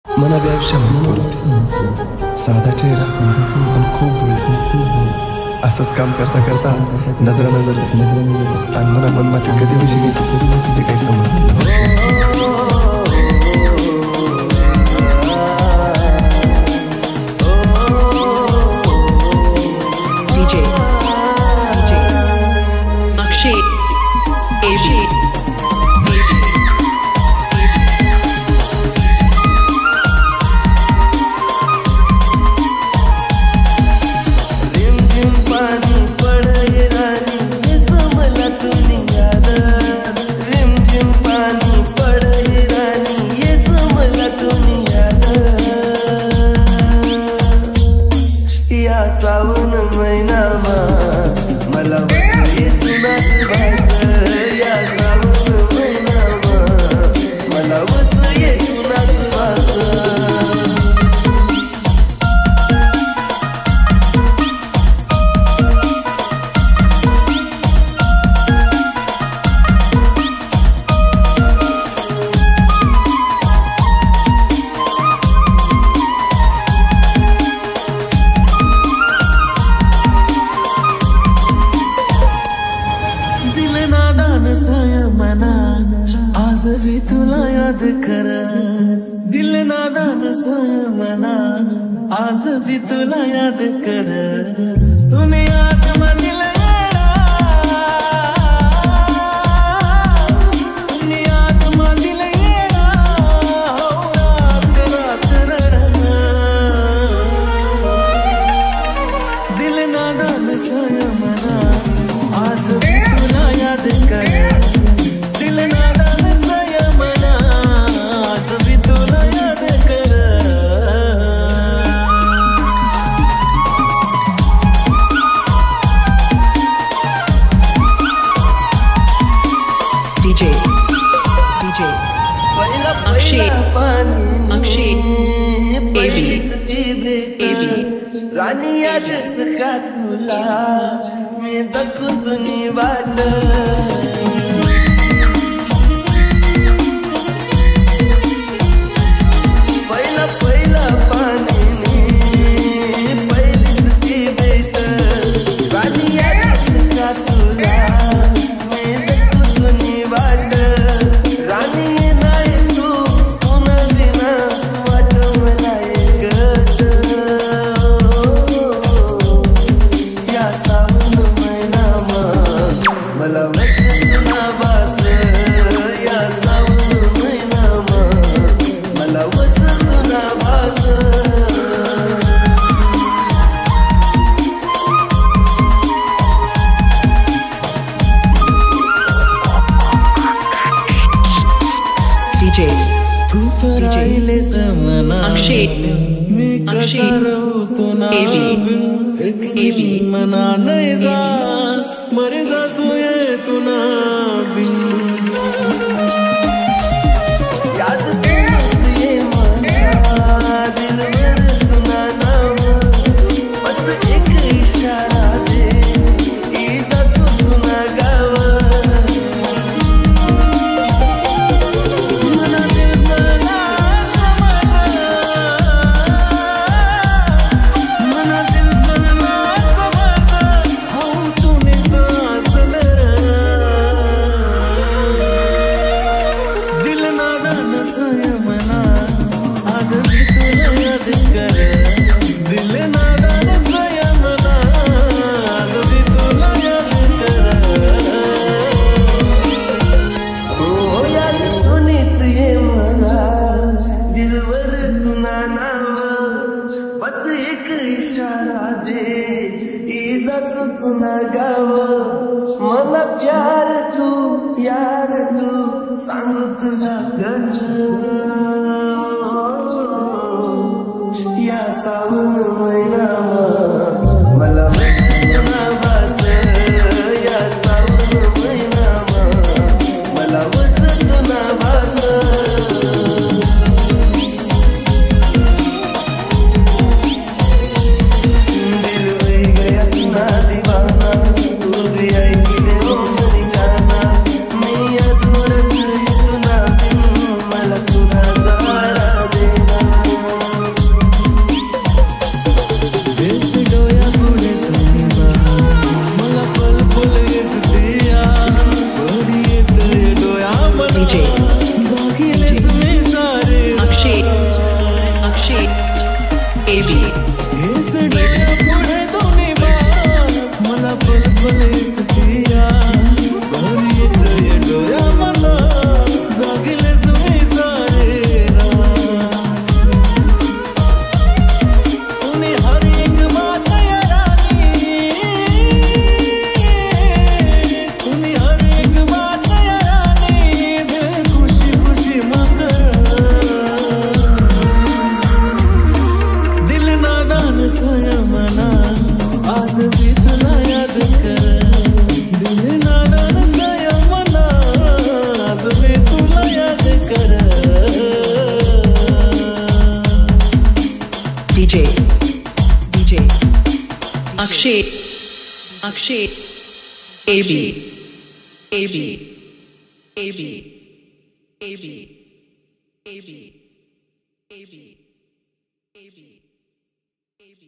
मना आयुष्य भरपूर होते, साधा चेहरा पण खूप बुळे. असंच काम करता करता नजर आणि मना मनमाती कधी विषय घेते ते काही समजलं. सावन महिनामा मला तुनाच भास, या सावन महिनामा मला वसये तुनाच भास. आज भी तुला याद कर, दिल नादान मना आज भी तुला याद कर. तूने आत्मा दिल दिल नादान मना आज भी तुला याद कर. DJ Akshay AB रानी यादच का तुला मी दाखवून वाट. पहिला पाणी पहिलीच ती भेट. राणी यादच का तुला मी दाखवून वाट. राणी नाही तू पुन्हा बिना वाट मला एकट. या सावन महिनामा मला तुना भास, या सावन महिनामा मला तुना भास. DJ Akshay AB मना नहीं जा मर जा सोये तुना बिन. याद ये मना दिल में तुना नाम, बस एक इशारा दे इजा तुना गाव. बस एक इशारा दे इज्जत तुना गाव. मला प्यार तू यार तू सांगू तुला गज. या सावन महिनामा मला तुना भास, या सावन महिनामा मला तुना भास. मैं अधूरा तुना बिन मला तुना DJ DJ Akshay Akshay AB AB AB AB AB AB AB AB AB